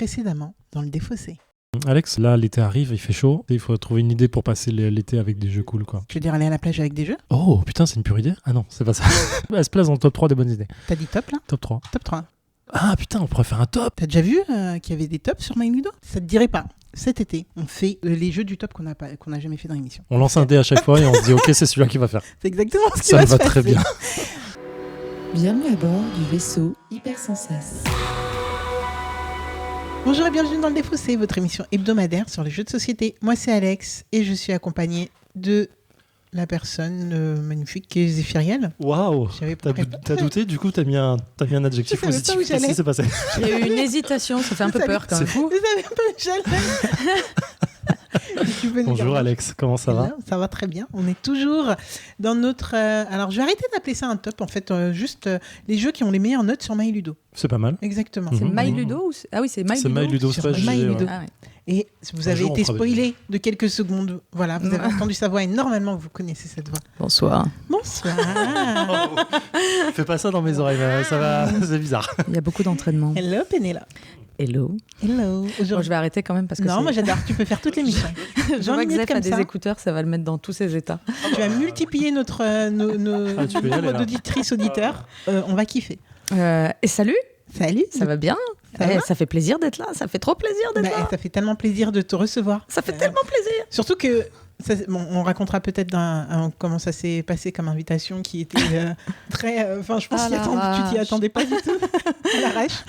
précédemment dans le défaussé. Alex, là, l'été arrive, il fait chaud. Il faut trouver une idée pour passer l'été avec des jeux cool, quoi. Je veux dire aller à la plage avec des jeux. Oh, putain, c'est une pure idée. Ah non, c'est pas ça. Elle se place dans le top 3 des bonnes idées. T'as dit top là ? Top 3. Top 3. Ah putain, on pourrait faire un top. T'as déjà vu qu'il y avait des tops sur MyLudo ? Ça te dirait pas ? Cet été, on fait les jeux du top qu'on n'a jamais fait dans l'émission. On lance un dé à chaque fois et on se dit ok, c'est celui-là qui va faire. C'est exactement ce qui Ça va me se va passer. très bien. Bienvenue à bord du vaisseau Hypersensas. Bonjour et bienvenue dans le Défaussé, votre émission hebdomadaire sur les jeux de société. Moi c'est Alex et je suis accompagné de la personne magnifique qui est Zéphiriel. Waouh. J'avais pas T'as douté, du coup t'as mis un adjectif Je savais positif. pas où j'allais. Qu'est-ce qui s'est passé? Il y a eu une hésitation, ça fait un peu peur quand C'est même. fou. Vous savez pas où j'allais. Tu peux nous Bonjour dire- Alex, comment ça va? Ça va très bien. On est toujours dans notre... alors, je vais arrêter d'appeler ça un top. En fait, juste les jeux qui ont les meilleures notes sur MyLudo. C'est pas mal. Exactement. C'est Mhm. MyLudo ou Ah oui, c'est MyLudo. C'est MyLudo, Sur c'est pas GG, MyLudo. ouais. Ah ouais. Et vous Un avez jour, on été fera des spoilé de quelques secondes. Voilà, vous avez entendu sa voix et normalement, vous connaissez cette voix. Bonsoir. Bonsoir. Fais pas ça dans mes oreilles, ça va, c'est bizarre. Il y a beaucoup d'entraînement. Hello, Pénéla. Hello. Hello. Bon, je vais arrêter quand même parce que Non, moi j'adore. Tu peux faire toute l'émission. je vois que minutes Zef comme a des ça. écouteurs, ça va le mettre dans tous ses états. Tu vas multiplier notre Ah, tu peux y aller, nombre là. d'auditrices auditeurs. On va kiffer. Et salut, Salut. ça va bien? Ça va Ça fait plaisir d'être là, ça fait trop plaisir d'être Bah, là. ça fait tellement plaisir de te recevoir. Ça fait tellement plaisir. Surtout que, on racontera peut-être comment ça s'est passé comme invitation qui était très... Enfin, je pense À que tu t'y l'arrache. attendais pas du tout. À l'arrache.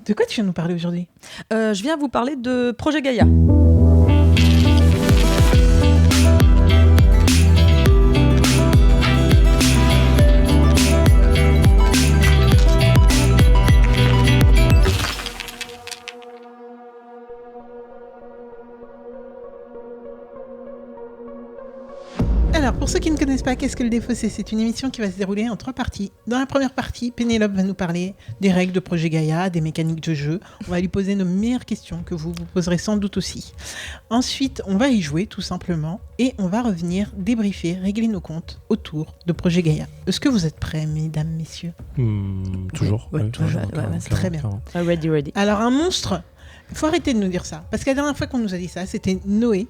De quoi tu viens nous parler aujourd'hui ? Je viens vous parler de Projet Gaïa. Alors, pour ceux qui ne connaissent pas, qu'est-ce que le Défaussé ? C'est une émission qui va se dérouler en 3 parties. Dans la première partie, Pénélope va nous parler des règles de Projet Gaïa, des mécaniques de jeu. On va lui poser nos meilleures questions que vous vous poserez sans doute aussi. Ensuite, on va y jouer tout simplement et on va revenir débriefer, régler nos comptes autour de Projet Gaïa. Est-ce que vous êtes prêts, mesdames, messieurs ? Toujours. Ouais, toujours. clairement, Ouais, c'est très bien. clairement. Ready. Alors, un monstre, il faut arrêter de nous dire ça. Parce que la dernière fois qu'on nous a dit ça, c'était Noé,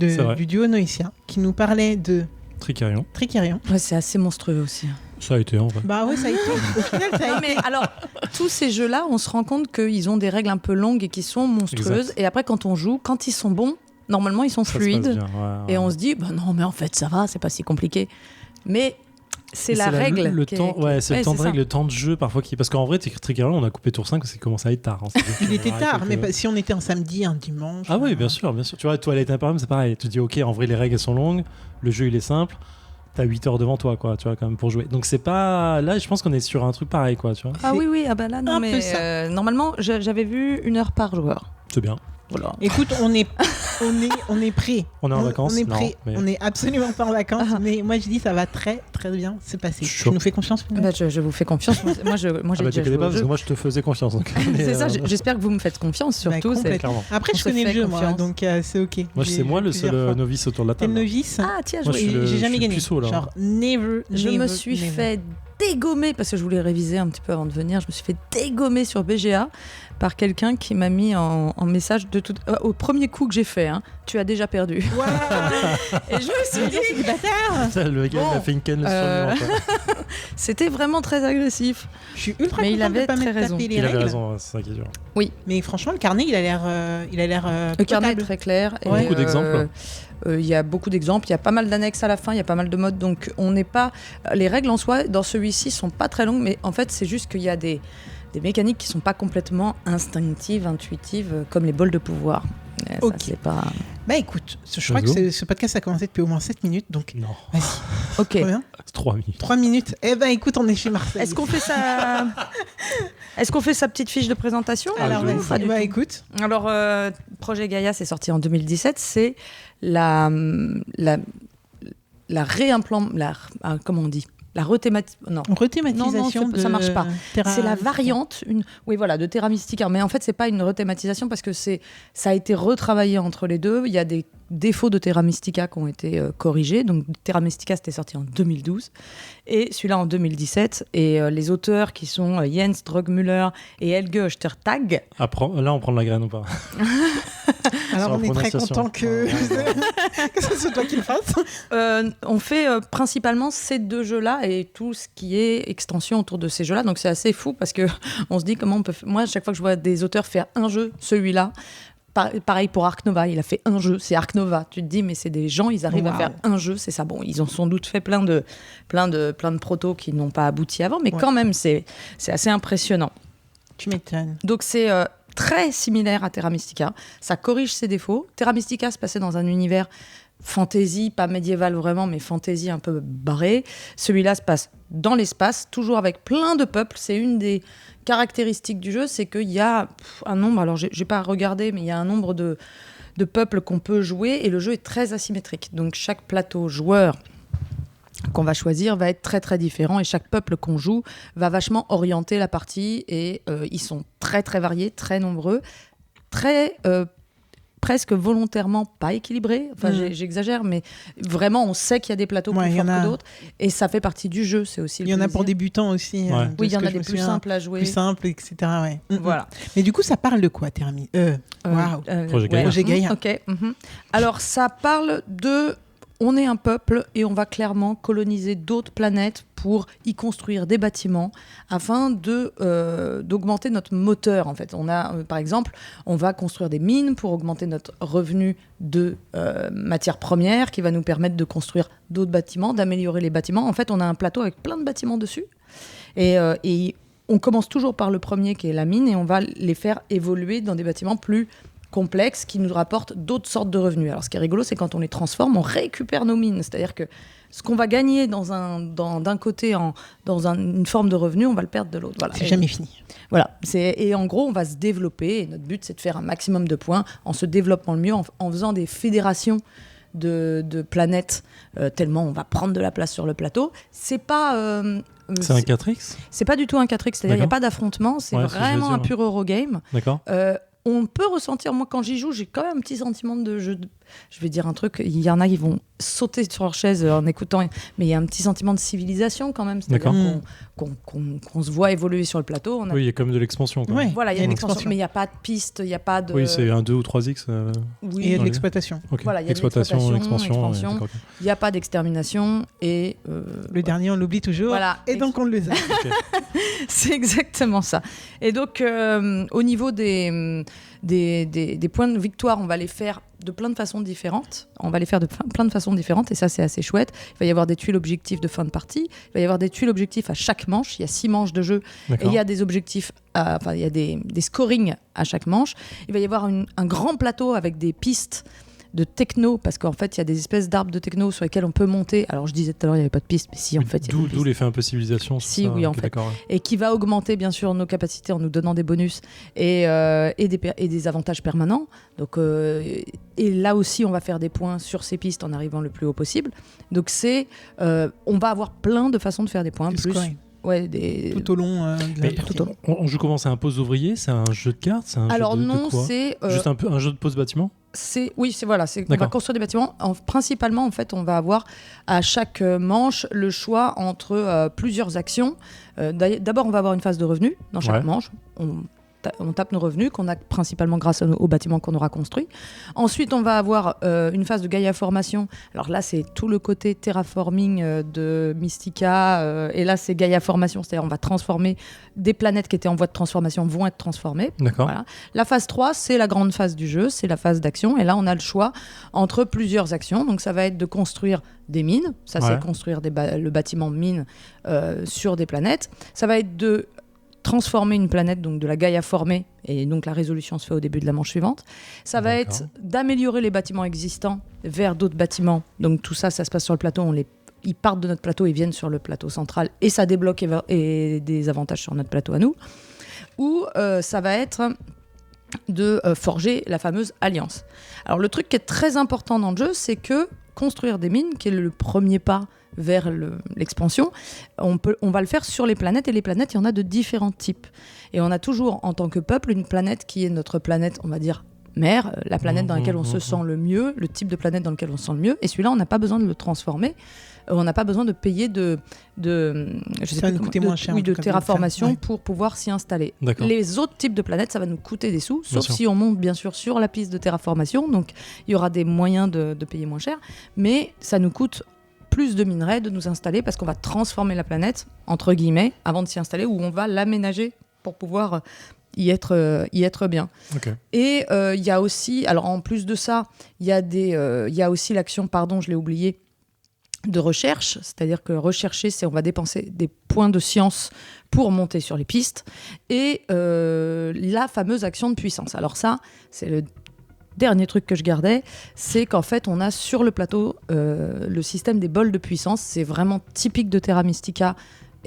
C'est vrai. du duo noétien, qui nous parlait de Tricarion. Tricarion. Ouais, c'est assez monstrueux aussi. Ça a été en vrai. Bah ouais, ça a été. Au final, ça a Non, été. mais alors, tous ces jeux-là, on se rend compte qu'ils ont des règles un peu longues et qui sont monstrueuses. Exact. Et après, quand on joue, quand ils sont bons, normalement, ils sont Ça se passe fluides. bien, ouais. Et on se dit, bah non, mais en fait, ça va, c'est pas si compliqué. Mais c'est la règle. Le qui est- temps, ouais, c'est le temps de ça. règle, le temps de jeu parfois qui. Parce qu'en vrai, Tricarion, on a coupé tour 5 parce qu'il commençait à être tard. Hein. Il était tard, mais si on était un samedi, un dimanche. Ah oui, bien sûr, bien sûr. Tu vois, Twilight Imperium, c'est pareil. Tu te dis, ok, en vrai, les règles elles sont longues, le jeu il est simple. T'as 8 heures devant toi, quoi, tu vois, quand même, pour jouer. Donc c'est pas. Là, je pense qu'on est sur un truc pareil, quoi, tu vois. Ah oui, ah bah là, non, un mais peu ça. normalement, j'avais vu 1 heure par joueur. C'est bien. Voilà. Écoute, on est prêt. On est en vacances. On est Non, prêt. mais- On est absolument pas en vacances. Ah. Mais moi, je dis, ça va très, très bien se passer. Chaud. Tu nous fais confiance, Pénélope ? Bah, je vous fais confiance. Moi, j'ai Ah bah, déjà t'inquiète joué pas, au parce jeu. que moi, je te faisais confiance. Donc, C'est ça, j'espère que vous me faites confiance, surtout. Bah, c'est- complètement. Clairement. Après, On je se connais le fait jeu, moi, confiance. donc c'est ok. Moi, J'ai c'est moi le plusieurs seul fois. novice autour de la T'es le table. novice ? Ah, tiens, Moi, je suis le- J'ai jamais je suis gagné. puceau, là. Genre, never. Je never, me suis never. fait dégommer, parce que je voulais réviser un petit peu avant de venir, je me suis fait dégommer sur BGA par quelqu'un qui m'a mis en message de tout, au premier coup que j'ai fait, hein, tu as déjà perdu. Waouh. Et je me suis dit, C'est du bâtard. Le gars, il a fait une canne sur lui. c'était vraiment très agressif. Je suis ultra Mais il contente de avait pas très m'être raison. tapé les Il avait règles. raison, c'est ça qui est dur. Mais franchement, le carnet, il a l'air Le carnet est potable. très clair. et, Beaucoup d'exemples. Il y a beaucoup d'exemples, il y a pas mal d'annexes à la fin, il y a pas mal de modes, donc on n'est pas... Les règles en soi, dans celui-ci, sont pas très longues, mais en fait, c'est juste qu'il y a des mécaniques qui sont pas complètement instinctives, intuitives, comme les bols de pouvoir. Ça, Ok. c'est pas... Bah écoute, je crois Let's que go. ce podcast a commencé depuis au moins 7 minutes, donc Non, vas-y, Ok. combien c'est 3 minutes. 3 minutes. Eh ben écoute, on est chez Marseille. Est-ce qu'on fait ça Est-ce qu'on fait sa petite fiche de présentation Alors de ou ouf. pas du bah tout écoute, Alors, Projet Gaïa, c'est sorti en 2017. C'est la comment on dit La non. rethématisation Non, ça marche pas. Terra C'est la Mystica. variante, de Terra Mystica. Mais en fait, c'est pas une rethématisation parce que ça a été retravaillé entre les deux. Il y a des défauts de Terra Mystica qui ont été corrigés. Donc Terra Mystica, c'était sorti en 2012 et celui-là en 2017. Et les auteurs qui sont Jens Drogmüller et Helge Ostertag. Là, on prend de la graine ou pas? Alors, Sur on la est très prononciation. content que ce soit toi qui le fasses. On fait principalement ces 2 jeux-là et tout ce qui est extension autour de ces jeux-là. Donc c'est assez fou parce que on se dit comment on peut. Moi, à chaque fois que je vois des auteurs faire un jeu, celui-là. Pareil pour Ark Nova, il a fait un jeu, c'est Ark Nova. Tu te dis, mais c'est des gens, ils arrivent à faire un jeu, c'est ça. Bon, ils ont sans doute fait plein de protos qui n'ont pas abouti avant, mais quand même, c'est assez impressionnant. Tu m'étonnes. Donc c'est très similaire à Terra Mystica. Ça corrige ses défauts. Terra Mystica se passait dans un univers fantasy, pas médiéval vraiment, mais fantasy un peu barré. Celui-là se passe dans l'espace, toujours avec plein de peuples. C'est une des caractéristiques du jeu, c'est qu'il y a un nombre, alors j'ai pas regardé, mais il y a un nombre de peuples qu'on peut jouer et le jeu est très asymétrique. Donc chaque plateau joueur qu'on va choisir va être très très différent et chaque peuple qu'on joue va vachement orienter la partie et ils sont très très variés, très nombreux, très presque volontairement pas équilibrés. Enfin, j'exagère, mais vraiment, on sait qu'il y a des plateaux plus forts que d'autres et ça fait partie du jeu. C'est aussi il y en a pour débutants aussi. Ouais. Oui, il y en a des plus simples à jouer. Plus simples, etc. Ouais. Voilà. Mais du coup, ça parle de quoi, Termi Projet Gaïa. Projet Gaïa. Ok. Alors, ça parle de... On est un peuple et on va clairement coloniser d'autres planètes pour y construire des bâtiments afin d'augmenter notre moteur. En fait, on a, par exemple, on va construire des mines pour augmenter notre revenu de matières premières qui va nous permettre de construire d'autres bâtiments, d'améliorer les bâtiments. En fait, on a un plateau avec plein de bâtiments dessus et on commence toujours par le premier qui est la mine et on va les faire évoluer dans des bâtiments plus complexes qui nous rapportent d'autres sortes de revenus. Alors, ce qui est rigolo, c'est quand on les transforme, on récupère nos mines. C'est-à-dire que ce qu'on va gagner d'un côté dans une forme de revenu, on va le perdre de l'autre. Voilà. C'est jamais fini. Voilà. Et en gros, on va se développer. Et notre but, c'est de faire un maximum de points en se développant le mieux, en faisant des fédérations de planètes, tellement on va prendre de la place sur le plateau. C'est pas... c'est un 4X? C'est pas du tout un 4X, c'est-à-dire qu'il n'y a pas d'affrontement, c'est vraiment un pur Eurogame. D'accord. On peut ressentir, moi quand j'y joue, j'ai quand même un petit sentiment de jeu. Je vais dire un truc, il y en a qui vont sauter sur leur chaise en écoutant, mais il y a un petit sentiment de civilisation quand même, c'est-à-dire qu'on se voit évoluer sur le plateau. Oui, il y a quand même de l'expansion. Ouais, voilà, il y a une expansion, mais il n'y a pas de piste, il n'y a pas de... Oui, c'est un 2 ou 3X. Oui, il y a de l'exploitation. Okay. Voilà, il y a l'exploitation, de l'expansion. Il n'y a pas d'extermination et... le dernier, on l'oublie toujours. Voilà. Et donc, on le zappe. C'est exactement ça. Et donc, au niveau des points de victoire, on va les faire de plein de façons différentes. Et ça, c'est assez chouette. Il va y avoir des tuiles objectifs de fin de partie. Il va y avoir des tuiles objectifs à chaque manche. Il y a 6 manches de jeu. D'accord. Et il y a des objectifs, il y a des scorings à chaque manche. Il va y avoir un grand plateau avec des pistes de techno, parce qu'en fait, il y a des espèces d'arbres de techno sur lesquels on peut monter. Alors, je disais tout à l'heure, il n'y avait pas de piste, mais si, en fait, il y a des pistes. D'où l'effet un peu civilisation. Si, ça, oui, en fait. Et qui va augmenter, bien sûr, nos capacités en nous donnant des bonus et des avantages permanents. Donc, et là aussi, on va faire des points sur ces pistes en arrivant le plus haut possible. Donc, on va avoir plein de façons de faire des points. Tout au long tout au long. On joue comment? C'est un pose ouvrier? C'est un jeu de cartes? C'est un Alors jeu de non, quoi? c'est... Juste un jeu de pose bâtiment? On va construire des bâtiments. Principalement, en fait, on va avoir à chaque manche le choix entre plusieurs actions. D'abord, on va avoir une phase de revenus dans chaque manche. On tape nos revenus qu'on a principalement grâce aux bâtiments qu'on aura construits. Ensuite, on va avoir une phase de Gaïa Formation. Alors là, c'est tout le côté terraforming de Mystica. Et là, c'est Gaïa Formation, c'est-à-dire on va transformer des planètes qui étaient en voie de transformation vont être transformées. D'accord. Voilà. La phase 3, c'est la grande phase du jeu, c'est la phase d'action. Et là, on a le choix entre plusieurs actions. Donc ça va être de construire des mines. Ça, c'est construire le bâtiment mine sur des planètes. Ça va être de transformer une planète, donc de la Gaïa formée, et donc la résolution se fait au début de la manche suivante. Ça va être d'améliorer les bâtiments existants vers d'autres bâtiments. Donc tout ça, ça se passe sur le plateau. Ils partent de notre plateau, ils viennent sur le plateau central, et ça débloque et des avantages sur notre plateau à nous. Ou ça va être de forger la fameuse alliance. Alors le truc qui est très important dans le jeu, c'est que construire des mines, qui est le premier pas vers l'expansion, on va le faire sur les planètes, et les planètes, il y en a de différents types. Et on a toujours, en tant que peuple, une planète qui est notre planète, on va dire, mer, la planète dans laquelle on se sent le mieux, le type de planète dans lequel on se sent le mieux. Et celui-là, on n'a pas besoin de le transformer. On n'a pas besoin de payer de terraformation pour pouvoir s'y installer. D'accord. Les autres types de planètes, ça va nous coûter des sous, Bien sauf sûr. si on monte bien sûr sur la piste de terraformation. Donc il y aura des moyens de payer moins cher, mais ça nous coûte plus de minerais de nous installer parce qu'on va transformer la planète, entre guillemets, avant de s'y installer, ou on va l'aménager pour pouvoir y être bien. Ok. Et il y a aussi, alors en plus de ça, il y a aussi l'action, pardon, je l'ai oublié, de recherche, c'est-à-dire que rechercher, on va dépenser des points de science pour monter sur les pistes, et la fameuse action de puissance. Alors ça, c'est le dernier truc que je gardais, c'est qu'en fait, on a sur le plateau le système des bols de puissance. C'est vraiment typique de Terra Mystica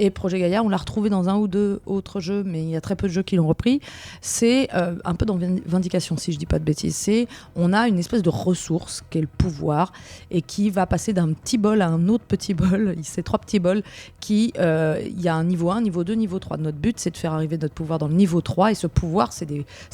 et Projet Gaïa. On l'a retrouvé dans un ou deux autres jeux, mais il y a très peu de jeux qui l'ont repris. C'est un peu dans Vindication, si je dis pas de bêtises. On a une espèce de ressource qui est le pouvoir et qui va passer d'un petit bol à un autre petit bol. C'est 3 petits bols qui... Il y a un niveau 1, niveau 2, niveau 3. Notre but, c'est de faire arriver notre pouvoir dans le niveau 3. Et ce pouvoir, c'est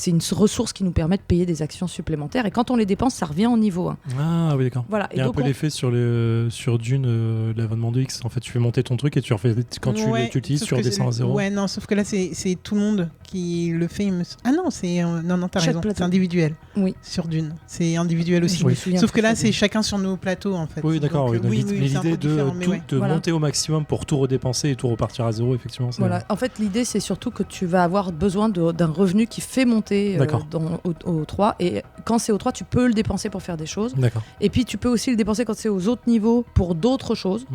une ressource qui nous permet de payer des actions supplémentaires. Et quand on les dépense, ça revient au niveau 1. Ah oui, d'accord. Voilà. Il y a un peu l'effet sur Dune, l'avènement de X. En fait, tu fais monter ton truc et tu refais... Quand tu l'utilises, tu redescends à 0. Ouais, non, sauf que là, c'est tout le monde qui le fait. Ah non, non, t'as Chaque raison. plateau. C'est individuel. Oui. Sur Dune. C'est individuel aussi. Je me souviens Sauf que plus là, de c'est chacun sur nos plateaux, en fait. Oui, d'accord. Donc, Mais c'est un l'idée peu différent, mais ouais. de Voilà. monter au maximum pour tout redépenser et tout repartir à 0, effectivement. Voilà. En fait, l'idée, c'est surtout que tu vas avoir besoin d'un revenu qui fait monter D'accord. au 3. Et quand c'est au 3, tu peux le dépenser pour faire des choses. D'accord. Et puis, tu peux aussi le dépenser quand c'est aux autres niveaux pour d'autres choses.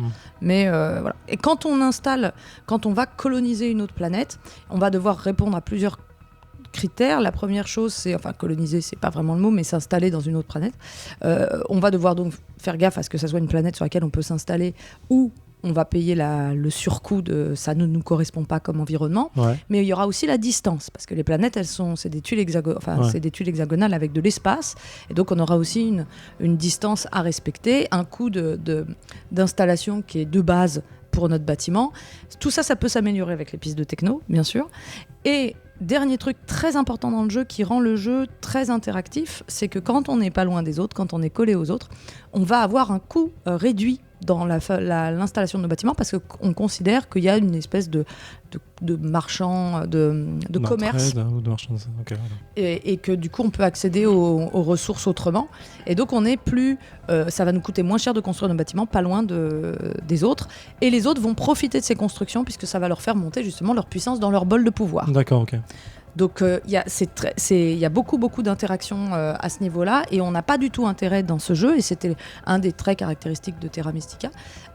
Mais voilà. Et quand on va coloniser une autre planète, on va devoir répondre à plusieurs critères. La première chose, c'est, enfin, coloniser, c'est pas vraiment le mot, mais s'installer dans une autre planète. On va devoir donc faire gaffe à ce que ça soit une planète sur laquelle on peut s'installer ou on va payer le surcoût de ça ne nous correspond pas comme environnement. Ouais. Mais il y aura aussi la distance, parce que les planètes, c'est des tuiles c'est des tuiles hexagonales avec de l'espace, et donc on aura aussi une distance à respecter, un coût d'installation qui est de base pour notre bâtiment. Tout ça, ça peut s'améliorer avec les pistes de techno, bien sûr. Et dernier truc très important dans le jeu qui rend le jeu très interactif, c'est que quand on n'est pas loin des autres, quand on est collé aux autres, on va avoir un coût réduit dans l'installation de nos bâtiments parce qu'on considère qu'il y a une espèce de marchand, de commerce. Ou de marchand, okay, voilà. Et que du coup on peut accéder aux ressources autrement, et donc on est plus ça va nous coûter moins cher de construire nos bâtiments pas loin des autres, et les autres vont profiter de ces constructions puisque ça va leur faire monter justement leur puissance dans leur bol de pouvoir. D'accord, ok. Donc il y a beaucoup d'interactions à ce niveau-là, et on n'a pas du tout intérêt dans ce jeu, et c'était un des traits caractéristiques de Terra Mystica,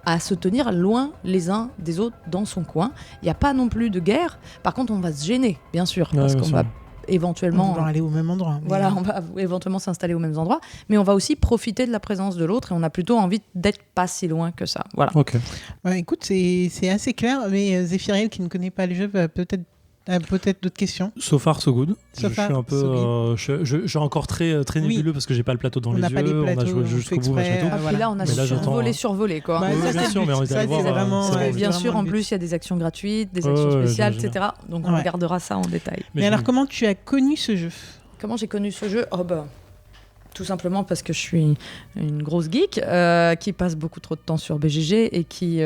à se tenir loin les uns des autres dans son coin. Il n'y a pas non plus de guerre, par contre on va se gêner, bien sûr, parce qu'on va éventuellement... On va aller au même endroit. Voilà, on va éventuellement s'installer aux mêmes endroits, mais on va aussi profiter de la présence de l'autre, et on a plutôt envie d'être pas si loin que ça. Voilà. Ok. Ouais, écoute, c'est assez clair, mais Zéphiriel, qui ne connaît pas le jeu, va peut-être d'autres questions. So far, so good. So je far, suis un peu, je suis encore très nébuleux parce que j'ai pas le plateau dans les yeux. On a joué jusqu'au bout, machin tout. Puis là, on a survolé quoi. Bah, oui, ça, bien sûr, mais on est allé voir. vraiment, Bien sûr, en plus, il y a des actions gratuites, des actions spéciales, etc. Donc on regardera ça en détail. Mais alors, comment tu as connu ce jeu ? Comment j'ai connu ce jeu ? Tout simplement parce que je suis une grosse geek qui passe beaucoup trop de temps sur BGG et qui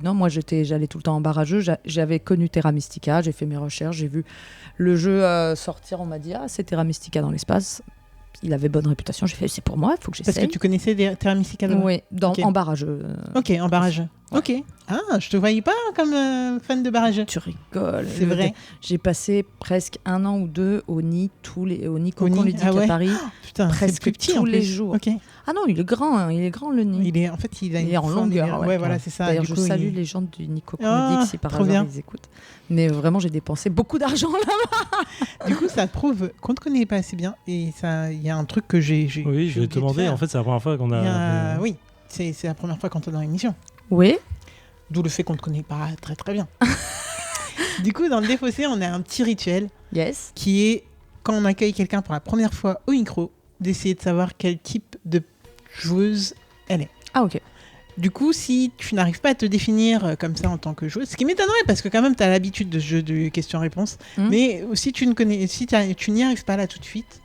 non, moi j'allais tout le temps en barrageux. J'avais connu Terra Mystica, j'ai fait mes recherches, j'ai vu le jeu sortir, on m'a dit c'est Terra Mystica dans l'espace. Il avait bonne réputation, j'ai fait c'est pour moi, il faut que j'essaye. Parce que tu connaissais Terra Mystica Oui, en barrageux. Ok, en barrageux. Ouais. Ok. Ah, je te voyais pas comme fan de barrageux. Tu rigoles. C'est vrai. J'ai passé presque 1 an ou 2 au nid Cocon Ludique à Paris. Putain, presque c'est plus petit tous en les plus. jours. Ok. Ah non, il est grand le nid. Il est en longueur. Ouais, voilà, c'est ça. D'ailleurs, Du je coup, salue les gens du Nico Ludique si par trop hasard bien. ils écoutent. Mais vraiment, j'ai dépensé beaucoup d'argent là. Du coup, ça prouve qu'on te connaît pas assez bien, et ça, il y a un truc que j'ai. Oui, je vais te demander. En fait, c'est la première fois qu'on a. Oui, c'est la première fois qu'on te dans l'émission. Oui. D'où le fait qu'on ne te connaît pas très très bien. Du coup, dans le Défaussé, on a un petit rituel Yes. qui est, quand on accueille quelqu'un pour la première fois au micro, d'essayer de savoir quel type de joueuse elle est. Ah ok. Du coup, si tu n'arrives pas à te définir comme ça en tant que joueuse, ce qui m'étonnerait parce que quand même tu as l'habitude de ce jeu de questions-réponses, mais si tu n'y arrives pas là tout de suite,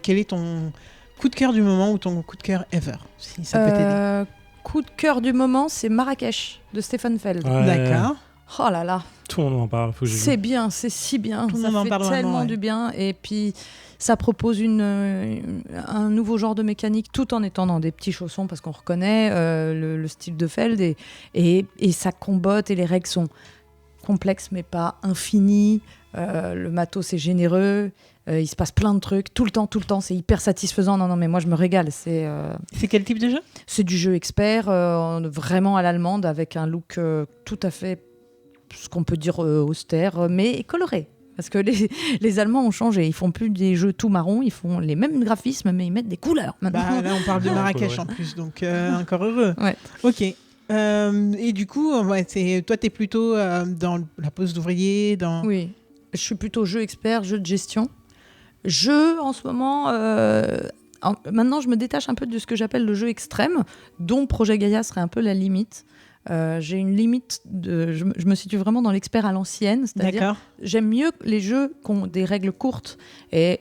quel est ton coup de cœur du moment ou ton coup de cœur ever, si ça peut t'aider. Coup de cœur du moment, c'est Marrakech de Stéphane Feld. Ouais. D'accord. Oh là là, Tout le monde en parle. Faut que j'y c'est joue. bien, c'est si bien. Tout le Ça monde en fait parle tellement vraiment, ouais. du bien. Et puis, ça propose un nouveau genre de mécanique tout en étant dans des petits chaussons parce qu'on reconnaît le style de Feld et ça combotte et les règles sont complexes mais pas infinies. Le matos est généreux. Il se passe plein de trucs tout le temps. C'est hyper satisfaisant. Non, mais moi, je me régale. C'est quel type de jeu? c'est du jeu expert, vraiment à l'allemande, avec un look tout à fait, ce qu'on peut dire austère, mais coloré. Parce que les Allemands ont changé. Ils font plus des jeux tout marron, ils font les mêmes graphismes, mais ils mettent des couleurs maintenant. Bah, là, on parle de Ouais, Marrakech coloré. en plus, donc encore heureux. Ouais. Ok. Et du coup, toi, t'es plutôt dans la pose d'ouvrier, dans... Oui, je suis plutôt jeu expert, jeu de gestion. En ce moment, maintenant, je me détache un peu de ce que j'appelle le jeu extrême, dont Projet Gaïa serait un peu la limite. J'ai une limite, je me situe vraiment dans l'expert à l'ancienne, c'est-à-dire D'accord. j'aime mieux les jeux qui ont des règles courtes et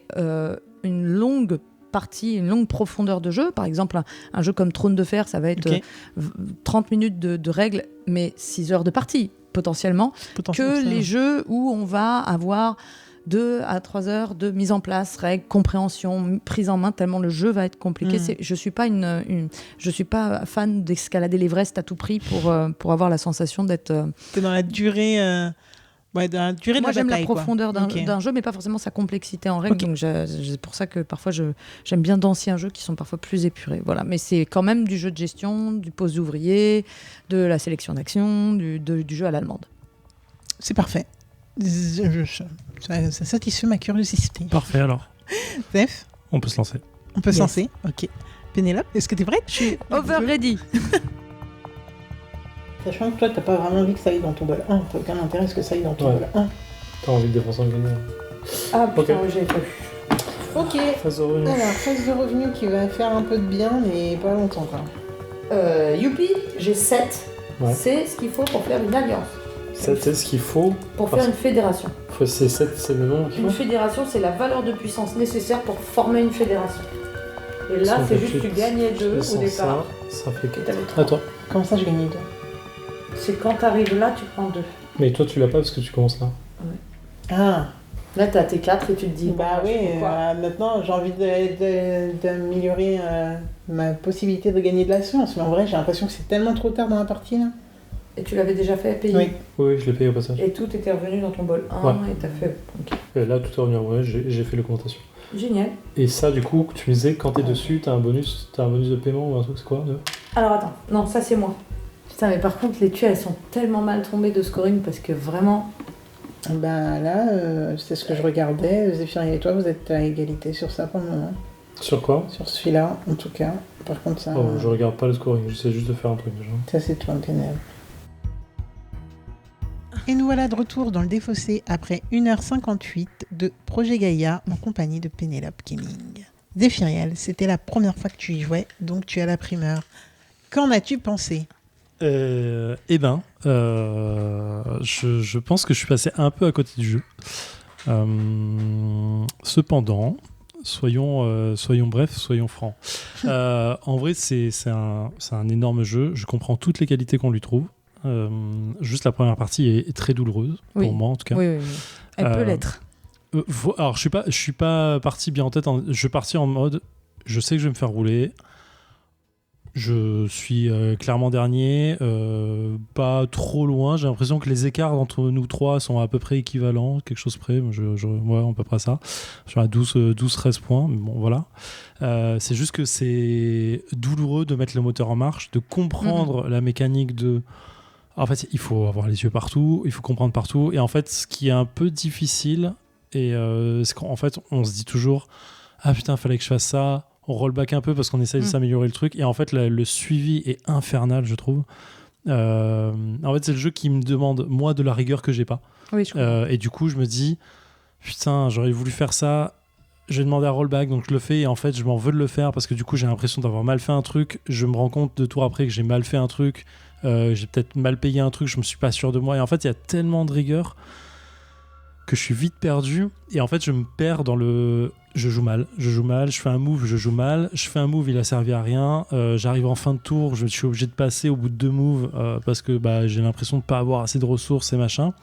une longue partie, une longue profondeur de jeu. Par exemple, un jeu comme Trône de Fer, ça va être Ok. 30 minutes de règles, mais 6 heures de partie, potentiellement. Que les jeux où on va avoir 2 à 3 heures de mise en place, règles, compréhension, prise en main, tellement le jeu va être compliqué. Je suis pas je suis pas fan d'escalader l'Everest à tout prix pour avoir la sensation d'être... T'es dans la durée, dans la durée de Moi, la j'aime bataille, la quoi. profondeur Ok. d'un jeu, mais pas forcément sa complexité en règle. Ok. Donc, c'est pour ça que parfois, j'aime bien d'anciens jeux qui sont parfois plus épurés. Voilà. Mais c'est quand même du jeu de gestion, du pose d'ouvrier, de la sélection d'action, du jeu à l'allemande. C'est parfait. Ça satisfait ma curiosité. Parfait alors. Steph, On peut se lancer. on peut se Yes. lancer. Ok. Pénélope, est-ce que t'es prête? Over ready. Sachant que toi, t'as pas vraiment envie que ça aille dans ton bol 1. T'as aucun intérêt à ce que ça aille dans ton Ouais. bol 1. T'as envie de défoncer un gagnant. Ah putain, oui, j'avais pas vu. Ok. Phase de revenu. Alors, phase de revenu qui va faire un peu de bien, mais pas longtemps, quoi. Youpi, j'ai 7. Ouais. C'est ce qu'il faut pour faire une alliance, Ça, c'est ce qu'il faut. pour Parce- faire une fédération. C'est 7, c'est le nom qu'il Une faut. fédération, c'est la valeur de puissance nécessaire pour former une fédération. Et là, Ça c'est fait juste plus- tu gagnais le jeu Sans au départ. Ça fait Et 4. t'avais 3. À toi. Comment ça, je gagnais 2? C'est quand t'arrives là, tu prends 2. Mais toi, tu l'as pas parce que tu commences là. Ah, Là, t'as tes 4 et tu te dis... bah je oui, fais quoi maintenant j'ai envie d'améliorer ma possibilité de gagner de la science, mais en vrai j'ai l'impression que c'est tellement trop tard dans la partie là. Et tu l'avais déjà fait payer. Oui. Oui, je l'ai payé au passage. Et tout était revenu dans ton bol 1 Ouais. et t'as fait... Ok. Et là, tout est revenu. Ouais, j'ai fait l'augmentation. Génial. Et ça, du coup, tu me disais, quand t'es dessus, t'as un bonus de paiement ou un truc, c'est quoi Alors attends, non, ça c'est moi. Putain, mais par contre, les tues, elles sont tellement mal tombées de scoring parce que vraiment... Ben là, c'est ce que je regardais. Zéphirin et toi, vous êtes à égalité sur ça pour le moment. Sur quoi Sur celui-là, en tout cas. Par contre, ça, Oh, je regarde pas le scoring, j'essaie juste de faire un truc déjà. ça c'est toi, Pénélope. Et nous voilà de retour dans le défaussé après 1h58 de Projet Gaïa en compagnie de Pénélope Gaming. Zéphiriel, c'était la première fois que tu y jouais, donc tu as la primeur. Qu'en as-tu pensé? Je pense que je suis passé un peu à côté du jeu. Cependant, soyons brefs, soyons francs. En vrai, c'est un énorme jeu. Je comprends toutes les qualités qu'on lui trouve. Juste la première partie est très douloureuse, Oui. pour moi en tout cas. Oui. Elle peut Euh, l'être. Alors, je suis pas parti bien en tête. Je suis parti en mode, je sais que je vais me faire rouler. Je suis clairement dernier, pas trop loin. J'ai l'impression que les écarts entre nous trois sont à peu près équivalents, quelque chose près. Ouais, à peu près ça. Je suis à 12-13 points, mais bon, voilà. C'est juste que c'est douloureux de mettre le moteur en marche, de comprendre la mécanique de... En fait, il faut avoir les yeux partout, il faut comprendre partout. Et en fait, ce qui est un peu difficile, c'est qu'en fait, on se dit toujours « Ah putain, fallait que je fasse ça ». On rollback un peu parce qu'on essaye de s'améliorer le truc. Et en fait, le suivi est infernal, je trouve. En fait, c'est le jeu qui me demande, moi, de la rigueur que j'ai pas. Oui, je comprends. Et du coup, je me dis, putain, j'aurais voulu faire ça. Je vais demander à rollback, donc je le fais. Et en fait, je m'en veux de le faire parce que du coup, j'ai l'impression d'avoir mal fait un truc. Je me rends compte de tour après que j'ai mal fait un truc. J'ai peut-être mal payé un truc. Je me suis pas sûr de moi. Et en fait, il y a tellement de rigueur que je suis vite perdu. Et en fait, je me perds dans le... je joue mal, je fais un move, je joue mal, je fais un move, il a servi à rien, j'arrive en fin de tour, je suis obligé de passer au bout de 2 moves parce que j'ai l'impression de pas avoir assez de ressources et machin.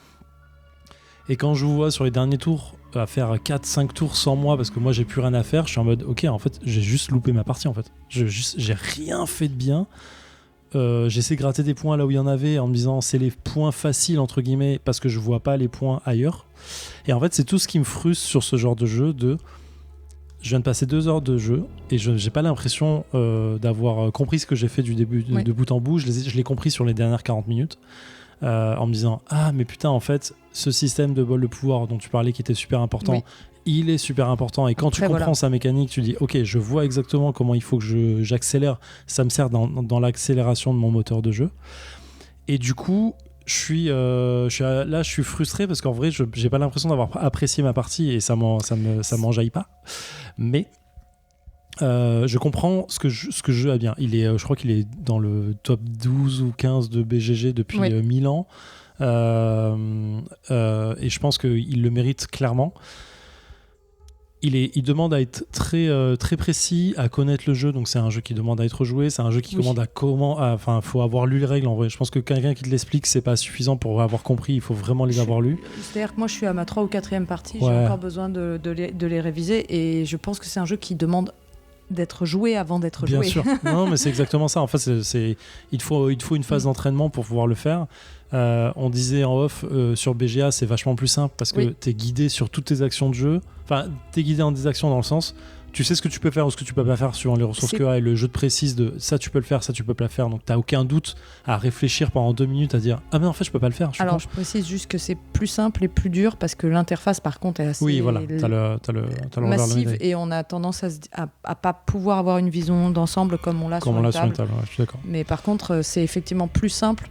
Et quand je vous vois sur les derniers tours à faire 4-5 tours sans moi parce que moi j'ai plus rien à faire, je suis en mode ok, en fait j'ai juste loupé ma partie en fait. J'ai rien fait de bien. J'essaie de gratter des points là où il y en avait en me disant c'est les points faciles entre guillemets parce que je vois pas les points ailleurs. Et en fait c'est tout ce qui me frustre sur ce genre de jeu je viens de passer 2 heures de jeu et je n'ai pas l'impression d'avoir compris ce que j'ai fait du début de bout en bout. Je l'ai compris sur les dernières 40 minutes en me disant ah mais putain en fait ce système de bol de pouvoir dont tu parlais qui était super important, il est super important et quand tu comprends sa mécanique tu dis ok je vois exactement comment il faut que j'accélère, ça me sert dans l'accélération de mon moteur de jeu et du coup je suis frustré parce qu'en vrai j'ai pas l'impression d'avoir apprécié ma partie et ça m'enjaille pas mais je comprends ce que je joue à bien. Je crois qu'il est dans le top 12 ou 15 de BGG depuis 1000 ans et je pense qu'il le mérite clairement. Il demande à être très, très précis, à connaître le jeu, donc c'est un jeu qui demande à être joué, c'est un jeu qui demande faut avoir lu les règles en vrai. Je pense que quelqu'un qui te l'explique, c'est pas suffisant pour avoir compris, il faut vraiment les avoir lus. C'est-à-dire que moi je suis à ma 3 ou 4e partie, j'ai encore besoin de les réviser et je pense que c'est un jeu qui demande d'être joué avant d'être joué. Bien sûr, non mais c'est exactement ça. En fait, il faut une phase d'entraînement pour pouvoir le faire. On disait en off sur BGA c'est vachement plus simple parce que t'es guidé sur toutes tes actions de jeu, enfin t'es guidé en des actions dans le sens tu sais ce que tu peux faire ou ce que tu peux pas faire suivant les ressources que tu as et le jeu te précise de ça tu peux le faire, ça tu peux pas le faire, donc t'as aucun doute à réfléchir pendant 2 minutes à dire ah mais en fait je peux pas le faire. Alors je précise juste que c'est plus simple et plus dur parce que l'interface par contre est assez massive et on a tendance à pas pouvoir avoir une vision d'ensemble comme on l'a sur une table. Je suis d'accord. Mais par contre c'est effectivement plus simple.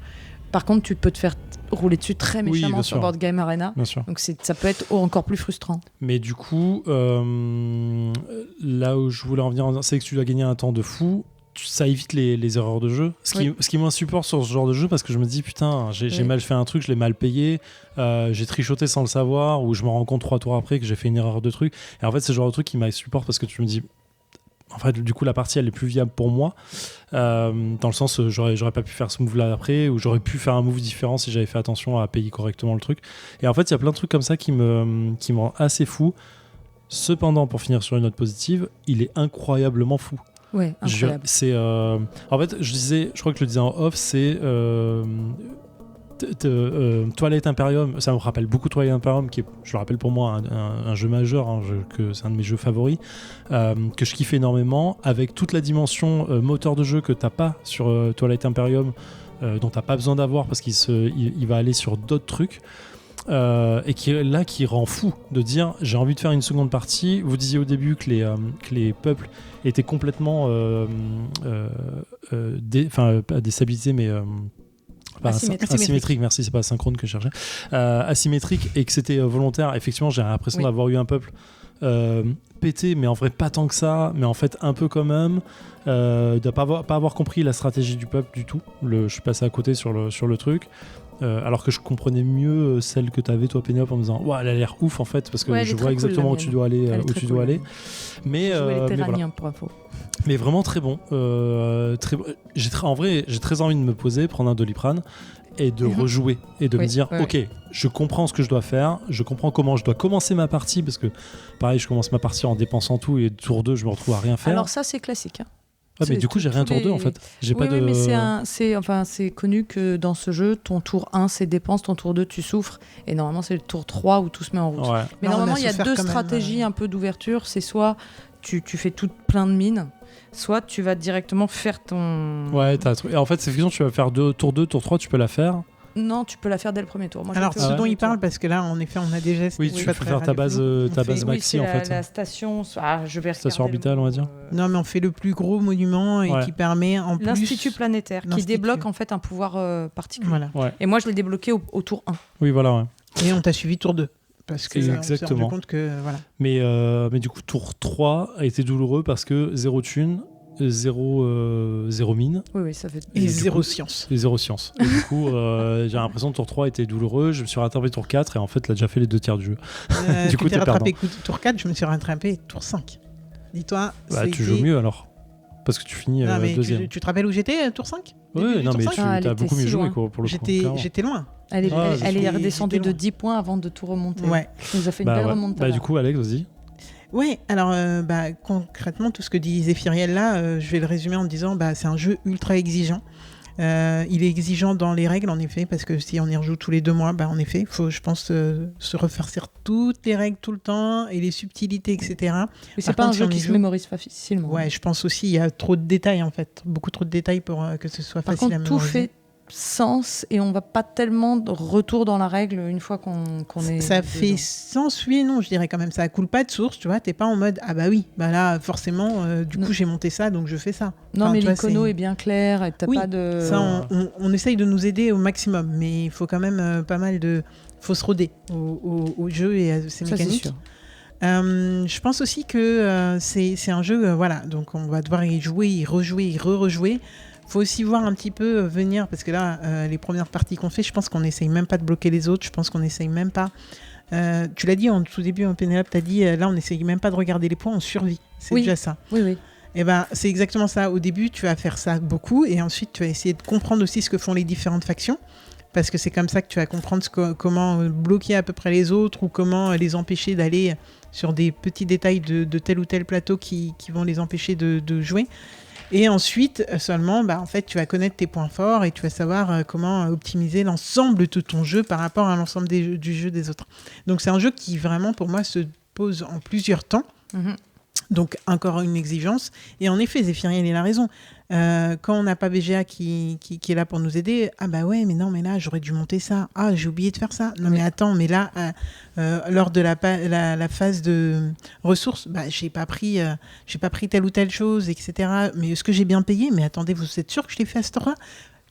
Par contre, tu peux te faire rouler dessus très méchamment sur Board Game Arena. Donc ça peut être encore plus frustrant. Mais du coup, là où je voulais en venir, c'est que tu dois gagner un temps de fou. Ça évite les erreurs de jeu. Ce qui m'insupporte sur ce genre de jeu, parce que je me dis, putain, j'ai mal fait un truc, je l'ai mal payé, j'ai trichoté sans le savoir, ou je me rends compte 3 tours après que j'ai fait une erreur de truc. Et en fait, c'est le genre de truc qui m'insupporte parce que tu me dis... En fait, du coup, la partie, elle est plus viable pour moi. Dans le sens, j'aurais pas pu faire ce move-là après, ou j'aurais pu faire un move différent si j'avais fait attention à payer correctement le truc. Et en fait, il y a plein de trucs comme ça qui me rend assez fou. Cependant, pour finir sur une note positive, il est incroyablement fou. Ouais, incroyable. En fait, je crois que je le disais en off, c'est... Twilight Imperium, ça me rappelle beaucoup Twilight Imperium qui est, je le rappelle pour moi un jeu majeur, que c'est un de mes jeux favoris, que je kiffe énormément, avec toute la dimension moteur de jeu que t'as pas sur Twilight Imperium, dont t'as pas besoin d'avoir parce qu'il va aller sur d'autres trucs, et qui rend fou de dire j'ai envie de faire une seconde partie. Vous disiez au début que les peuples étaient complètement pas déstabilisés mais asymétrique, merci, c'est pas synchrone que je cherchais. Asymétrique et que c'était volontaire. Effectivement, j'ai l'impression d'avoir eu un peuple pété, mais en vrai pas tant que ça, mais en fait un peu quand même. De pas avoir compris la stratégie du peuple du tout. Je suis passé à côté sur le truc. Alors que je comprenais mieux celle que t'avais toi Pénélope en me disant elle a l'air ouf en fait parce que je vois exactement où tu dois aller mais voilà. Pour info. Mais vraiment très bon, en vrai j'ai très envie de me poser, prendre un Doliprane et de rejouer et de me dire ok, je comprends ce que je dois faire, je comprends comment je dois commencer ma partie parce que pareil je commence ma partie en dépensant tout et tour 2 je me retrouve à rien faire. Alors ça c'est classique mais du coup j'ai rien tour 2 en fait. Mais c'est connu que dans ce jeu ton tour 1 c'est dépense, ton tour 2 tu souffres et normalement c'est le tour 3 où tout se met en route. Mais normalement il y a 2 stratégies un peu d'ouverture, c'est soit tu fais tout plein de mines, soit tu vas directement faire ton... Et en fait c'est effectivement tu vas faire tour 2, tour 3 tu peux la faire. Non, tu peux la faire dès le premier tour. Moi, alors, ce dont il parle, parce que là, en effet, on a des gestes. Oui, tu peux faire ta base maxi, en fait. La station, station orbitale, on va dire. Non, mais on fait le plus gros monument et qui permet en plus... L'Institut planétaire, qui débloque en fait un pouvoir particulier. Voilà. Et moi, je l'ai débloqué au tour 1. Oui, voilà. Et on t'a suivi tour 2. Parce que on s'est rendu compte que... Voilà. Mais du coup, tour 3 a été douloureux parce que 0 thune. zéro mine Oui, ça fait. Et du zéro coup- science. et 0 science. Et du coup, j'ai l'impression que tour 3 était douloureux. Je me suis rattrapé tour 4 et en fait, là, déjà fait les 2 tiers du jeu. Du Tu coup, t'es t'es rattrapé tour 4, je me suis rattrapé tour 5. Dis-toi, Bah, tu joues mieux alors. Parce que tu finis Non, mais deuxième. tu te rappelles où j'étais, tour 5 Oui, Début du non, tour mais 5? tu Ah, elle as était beaucoup mieux si joué loin. quoi, pour le coup. clairement. J'étais loin. Elle est, Ah, elle est j'étais- redescendue j'étais de loin. 10 points avant de tout remonter. Ouais. Elle nous a fait une Bah, belle ouais. remontada. Du coup, Alex, vas-y. Ouais, alors concrètement, tout ce que dit Zéphiriel là, je vais le résumer en disant c'est un jeu ultra exigeant. Il est exigeant dans les règles, en effet, parce que si on y rejoue tous les 2 mois, en effet, il faut, je pense, se refarcir toutes les règles tout le temps et les subtilités, etc. Mais c'est Par pas un contre, si jeu on y qui se joue- mémorise facilement. Ouais, je pense aussi, il y a trop de détails, en fait. Beaucoup trop de détails pour que ce soit Par facile à contre, tout mémoriser. fait sens et on va pas tellement de retour dans la règle une fois qu'on est. Ça fait dedans. sens, oui et non, je dirais quand même. Ça coule pas de source, tu vois. T'es pas en mode, ah bah oui, là, forcément, du Non. coup, j'ai monté ça, donc je fais ça. Non, Enfin, mais tu vois, l'icono c'est- est bien clair et t'as Oui, pas de. Ça, on essaye de nous aider au maximum, mais il faut quand même pas mal de. Faut se roder au jeu et à ses Ça, c'est mécaniques. sûr. Je pense aussi que c'est un jeu, voilà, donc on va devoir y jouer, y rejouer, y re-rejouer. Faut aussi voir un petit peu venir, parce que là, les premières parties qu'on fait, je pense qu'on n'essaye même pas de bloquer les autres, je pense qu'on n'essaye même pas. Tu l'as dit en tout début, Pénélope, t'as dit, là, on n'essaye même pas de regarder les points, on survit. C'est Oui. déjà ça. Oui, oui. Et c'est exactement ça. Au début, tu vas faire ça beaucoup, et ensuite, tu vas essayer de comprendre aussi ce que font les différentes factions. Parce que c'est comme ça que tu vas comprendre comment bloquer à peu près les autres ou comment les empêcher d'aller sur des petits détails de tel ou tel plateau qui vont les empêcher de jouer. Et ensuite, seulement, en fait, tu vas connaître tes points forts et tu vas savoir comment optimiser l'ensemble de ton jeu par rapport à l'ensemble du jeu des autres. Donc, c'est un jeu qui, vraiment, pour moi, se pose en plusieurs temps. Mhm. Donc, encore une exigence. Et en effet, Zéphiriel, il a raison. Quand on n'a pas BGA qui est là pour nous aider, ah bah ouais, mais non, mais là, j'aurais dû monter ça. Ah, j'ai oublié de faire ça. Non, Oui. mais attends, mais là, lors de la phase de ressources, j'ai pas pris telle ou telle chose, etc. Mais est-ce que j'ai bien payé? Mais attendez, vous êtes sûr que je l'ai fait à cette heure-là?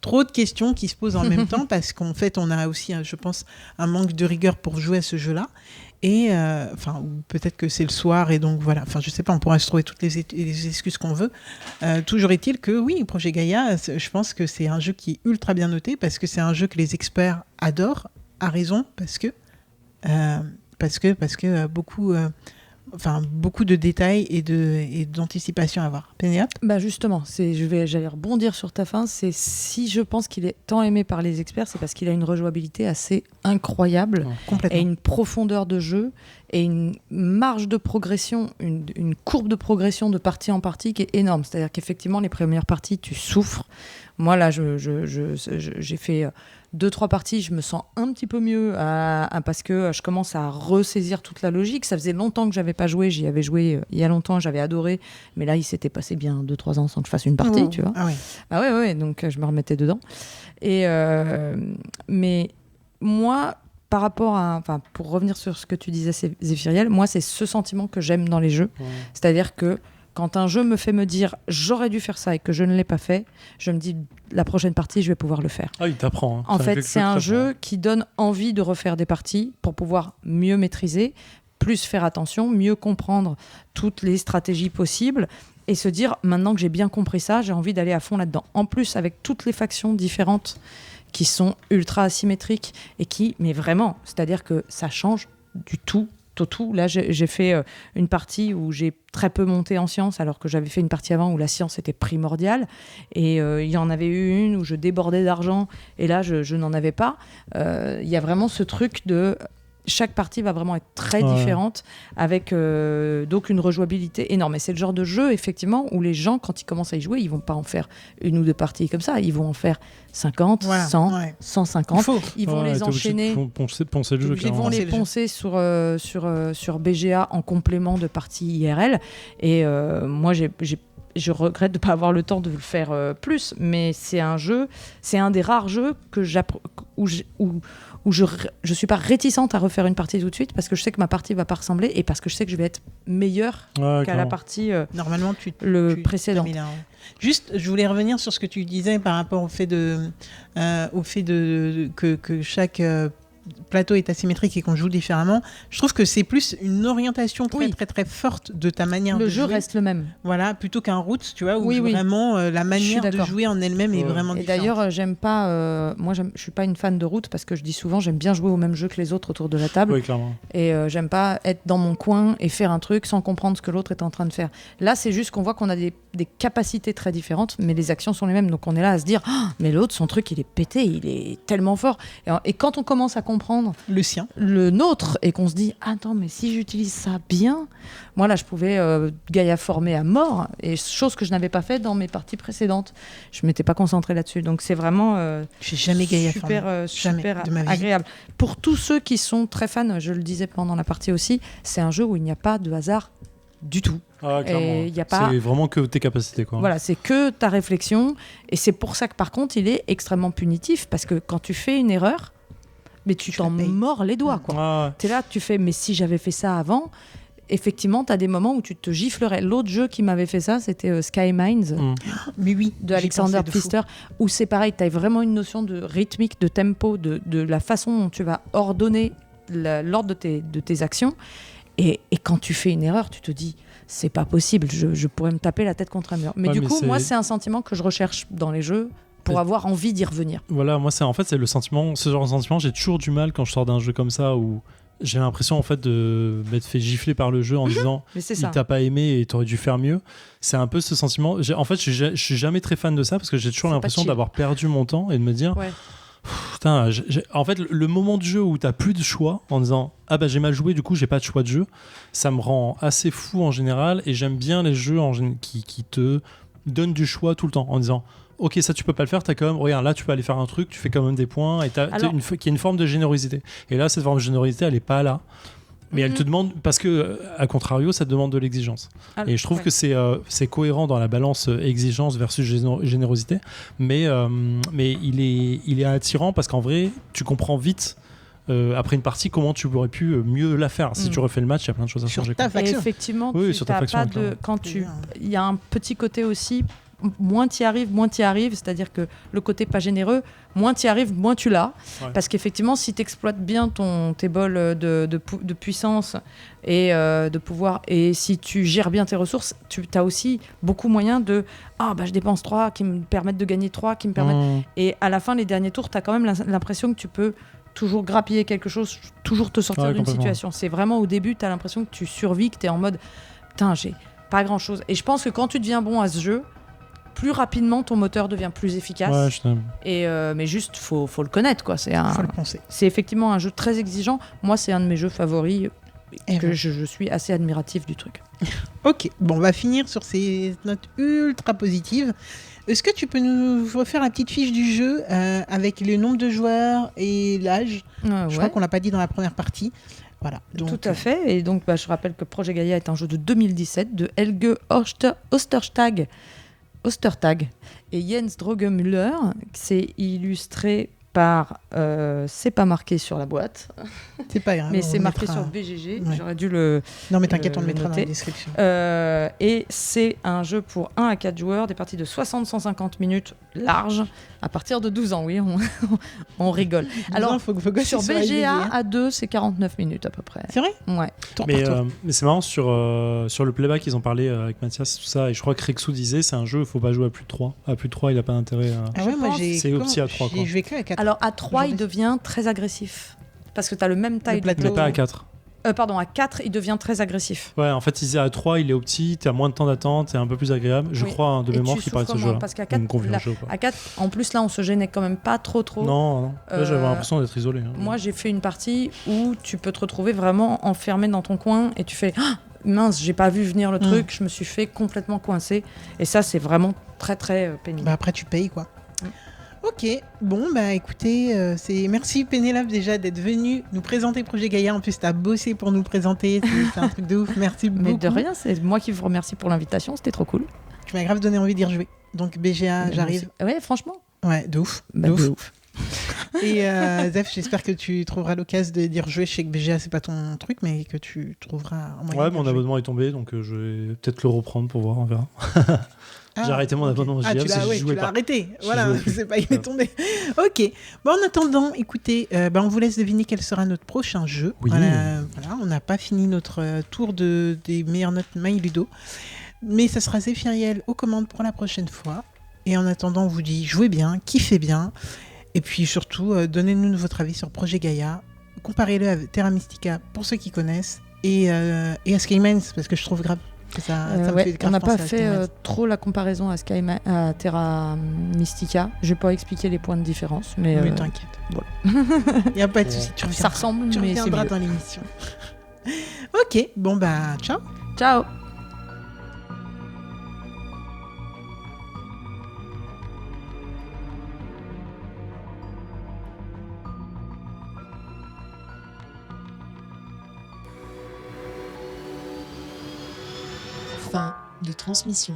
Trop de questions qui se posent en même temps parce qu'en fait, on a aussi, je pense, un manque de rigueur pour jouer à ce jeu-là. Et ou peut-être que c'est le soir et donc voilà. Enfin, je sais pas, on pourra se trouver toutes les excuses qu'on veut. Toujours est-il que oui, Projet Gaïa, je pense que c'est un jeu qui est ultra bien noté parce que c'est un jeu que les experts adorent, à raison, parce que beaucoup de détails et d'anticipation à avoir. Pénélope? Justement, j'allais rebondir sur ta fin. C'est si je pense qu'il est tant aimé par les experts, c'est parce qu'il a une rejouabilité assez incroyable Complètement. et une profondeur de jeu et une marge de progression, une courbe de progression de partie en partie qui est énorme. C'est-à-dire qu'effectivement, les premières parties, tu souffres. Moi, là, j'ai fait 2-3 parties, je me sens un petit peu mieux parce que je commence à ressaisir toute la logique. Ça faisait longtemps que j'avais pas joué, j'y avais joué il y a longtemps, j'avais adoré, mais là il s'était passé bien 2-3 ans sans que je fasse une partie, tu vois. Ah ouais. Ah ouais, donc je me remettais dedans. Et mais moi, par rapport pour revenir sur ce que tu disais, Zéphiriel, moi c'est ce sentiment que j'aime dans les jeux, c'est-à-dire que quand un jeu me fait me dire j'aurais dû faire ça et que je ne l'ai pas fait, je me dis la prochaine partie je vais pouvoir le faire. Ah, il t'apprend. Hein. En fait, c'est un jeu qui donne envie de refaire des parties pour pouvoir mieux maîtriser, plus faire attention, mieux comprendre toutes les stratégies possibles et se dire maintenant que j'ai bien compris ça, j'ai envie d'aller à fond là-dedans. En plus, avec toutes les factions différentes qui sont ultra asymétriques et mais vraiment, c'est-à-dire que ça change du tout. Là, j'ai fait une partie où j'ai très peu monté en science, alors que j'avais fait une partie avant où la science était primordiale. Et il y en avait eu une où je débordais d'argent, et là, je n'en avais pas. Il y a vraiment ce truc de... Chaque partie va vraiment être très différente, avec donc une rejouabilité énorme. Et c'est le genre de jeu, effectivement, où les gens, quand ils commencent à y jouer, ils vont pas en faire une ou deux parties comme ça. Ils vont en faire 50, 100, 150. Ils vont les enchaîner. Poncer le jeu. Ils vont les poncer sur BGA en complément de partie IRL. Et moi, je regrette de ne pas avoir le temps de le faire plus. Mais c'est un des rares jeux que où je ne suis pas réticente à refaire une partie tout de suite parce que je sais que ma partie ne va pas ressembler et parce que je sais que je vais être meilleure qu'à la partie normalement, précédente. Juste, je voulais revenir sur ce que tu disais par rapport au fait que chaque plateau est asymétrique et qu'on joue différemment, je trouve que c'est plus une orientation très, Oui. très, très forte de ta manière de Le jeu jouer. reste le même. Voilà, plutôt qu'un route, tu vois, où Oui, oui. vraiment la Je suis manière de d'accord. jouer en elle-même est Ouais. vraiment Et différente. d'ailleurs, j'aime pas. Moi, je suis pas une fan de route parce que je dis souvent, j'aime bien jouer au même jeu que les autres autour de la table. Oui, clairement. Et j'aime pas être dans mon coin et faire un truc sans comprendre ce que l'autre est en train de faire. Là, c'est juste qu'on voit qu'on a des capacités très différentes, mais les actions sont les mêmes. Donc on est là à se dire, ah, mais l'autre, son truc, il est pété, il est tellement fort. Et quand on commence à comprendre Le sien. le nôtre et qu'on se dit, attends, mais si j'utilise ça bien, moi là, je pouvais Gaïa former à mort, et chose que je n'avais pas fait dans mes parties précédentes. Je m'étais pas concentrée là-dessus. Donc c'est vraiment J'ai jamais Gaïa super, Jamais super de ma vie. agréable. Pour tous ceux qui sont très fans, je le disais pendant la partie aussi, c'est un jeu où il n'y a pas de hasard du tout. Ah, clairement. Et y a pas- C'est vraiment que tes capacités, quoi. Voilà, c'est que ta réflexion. Et c'est pour ça que par contre, il est extrêmement punitif, parce que quand tu fais une erreur, mais tu Je t'en la paye. mords les doigts, quoi. Ah, T'es là, tu fais, mais si j'avais fait ça avant, effectivement, t'as des moments où tu te giflerais. L'autre jeu qui m'avait fait ça, c'était Sky Mines Mais oui, de j'y Alexander pensais de fou. Pfister, où c'est pareil, tu as vraiment une notion de rythmique, de tempo, de la façon dont tu vas ordonner l'ordre de tes actions. Et quand tu fais une erreur, tu te dis, c'est pas possible, je pourrais me taper la tête contre un mur. Mais Ouais, du mais coup, c'est- moi, c'est un sentiment que je recherche dans les jeux pour Mais- avoir envie d'y revenir. Voilà, moi, c'est le sentiment, ce genre de sentiment, j'ai toujours du mal quand je sors d'un jeu comme ça où j'ai l'impression en fait de m'être fait gifler par le jeu en disant Mais c'est il ça. t'a pas aimé et t'aurais dû faire mieux. C'est un peu ce sentiment. En fait, je suis jamais très fan de ça parce que j'ai toujours C'est pas l'impression chill. d'avoir perdu mon temps et de me dire Ouais. putain, en fait, le moment du jeu où t'as plus de choix en disant ah bah j'ai mal joué, du coup j'ai pas de choix de jeu, ça me rend assez fou en général et j'aime bien les jeux qui te donnent du choix tout le temps en disant ok, ça tu peux pas le faire, t'as quand même, regarde là tu peux aller faire un truc, tu fais quand même des points et t'as Alors- qu'il y a une forme de générosité. Et là, cette forme de générosité, elle est pas là. Mais elle te demande, parce que, à contrario, ça te demande de l'exigence. Ah, Et je trouve ouais. que c'est cohérent dans la balance exigence versus générosité, mais il est attirant parce qu'en vrai, tu comprends vite, après une partie, comment tu aurais pu mieux la faire. Si tu refais le match, il y a plein de choses à Sur changer. ta quoi. Et faction. effectivement, Oui, tu sur ta t'as faction, pas de clairement. quand C'est tu bien. il y a un petit côté aussi, moins tu y arrives, c'est-à-dire que le côté pas généreux, moins tu y arrives, moins tu l'as. Ouais. Parce qu'effectivement, si tu exploites bien tes bols de puissance et de pouvoir, et si tu gères bien tes ressources, tu as aussi beaucoup moyen de je dépense 3 qui me permettent de gagner 3, qui me permettent. Mmh. Et à la fin, les derniers tours, tu as quand même l'impression que tu peux toujours grappiller quelque chose, toujours te sortir Ouais, d'une complètement. situation. C'est vraiment au début, tu as l'impression que tu survis, que tu es en mode putain, j'ai pas grand chose. Et je pense que quand tu deviens bon à ce jeu, plus rapidement ton moteur devient plus efficace. Ouais, je t'aime. Mais juste, faut le connaître, quoi. Faut le penser. C'est effectivement un jeu très exigeant. Moi, c'est un de mes jeux favoris. Et Que voilà. je suis assez admiratif du truc. Ok, bon, on va finir sur ces notes ultra positives. Est-ce que tu peux nous refaire la petite fiche du jeu avec le nombre de joueurs et l'âge ? Je crois qu'on l'a pas dit dans la première partie. Voilà. Donc, Tout à fait. Et donc, je rappelle que Projet Gaïa est un jeu de 2017 de Helge Ostertag et Jens Drogemüller. C'est illustré par... c'est pas marqué sur la boîte, c'est pas grave. mais on c'est le marqué mettra. sur BGG. Ouais. J'aurais dû le... Non, mais t'inquiète, on le le mettra dans la noter. description. Et c'est un jeu pour 1 à 4 joueurs, des parties de 60-150 minutes larges, à partir de 12 ans, oui, on rigole. Alors, faut que sur BGA, à 2, c'est 49 minutes à peu près. C'est vrai. Ouais. Tour Mais, par tour. mais c'est marrant, sur le playback, ils ont parlé avec Mathias, tout ça, et je crois que Rexou disait c'est un jeu, il faut pas jouer à plus de 3. À plus de 3, il a pas d'intérêt. Ah ouais, je moi pense- j'ai. c'est opti à 3, quoi. J'ai joué que à 4. Alors, à 3, il Aujourd'hui. devient très agressif. Parce que tu as le même taille de plateau. Mais plateau. pas à 4. Pardon, à 4, il devient très agressif. Ouais, en fait, il disait à 3, il est opti, t'as moins de temps d'attente, c'est un peu plus agréable. Je Oui. crois, hein, de Et mémoire, tu qu'il parlait de ce souffres moins, jeu-là. parce qu'à Il me 4, convient là, le jeu, quoi. à 4, en plus, là, on se gênait quand même pas trop. Non, non. Là, j'avais Euh, l'impression d'être isolé. hein. Moi, j'ai fait une partie où tu peux te retrouver vraiment enfermé dans ton coin et tu fais mince, j'ai pas vu venir le truc, je me suis fait complètement coincer. Et ça, c'est vraiment très, très pénible. Bah après, tu payes quoi. Ok, bon, bah écoutez, merci Pénélope déjà d'être venue nous présenter Projet Gaïa. En plus, t'as bossé pour nous le présenter, c'est un truc de ouf. Merci beaucoup. Mais de rien, c'est moi qui vous remercie pour l'invitation, c'était trop cool. Tu m'as grave donné envie d'y rejouer. Donc BGA, j'arrive. Ouais, franchement. Ouais, de ouf. Bah, de ouf. de ouf. Et Zef, j'espère que tu trouveras l'occasion d'y rejouer. Je sais que BGA, c'est pas ton truc, mais que tu trouveras un moyen. Ouais, d'y mon rejouer. abonnement est tombé, donc je vais peut-être le reprendre pour voir, on verra. J'ai arrêté mon ok. abonnement Ah, JL, tu parce l'as, que j'y ouais, tu jouais l'as pas. arrêté. J'y Voilà, jouais plus. c'est pas, il est tombé. Ok. Bon, en attendant, écoutez, on vous laisse deviner quel sera notre prochain jeu. Oui. Voilà, on n'a pas fini notre tour des meilleures notes My Ludo. Mais ça sera Zéphiriel aux commandes pour la prochaine fois. Et en attendant, on vous dit jouez bien, kiffez bien. Et puis surtout, donnez-nous votre avis sur Projet Gaïa. Comparez-le à Terra Mystica pour ceux qui connaissent. Et à Skymines, parce que je trouve grave que ça me Ouais, fait grave on n'a pas penser à fait Skymines. trop la comparaison à à Terra Mystica. Je vais pas expliquer les points de différence, mais Mais t'inquiète. voilà. Il n'y a pas de souci. Tu ça reviendras, ressemble, tu mais c'est reviendras mieux. dans l'émission. Ok, bon bah ciao. Ciao. Fin de transmission.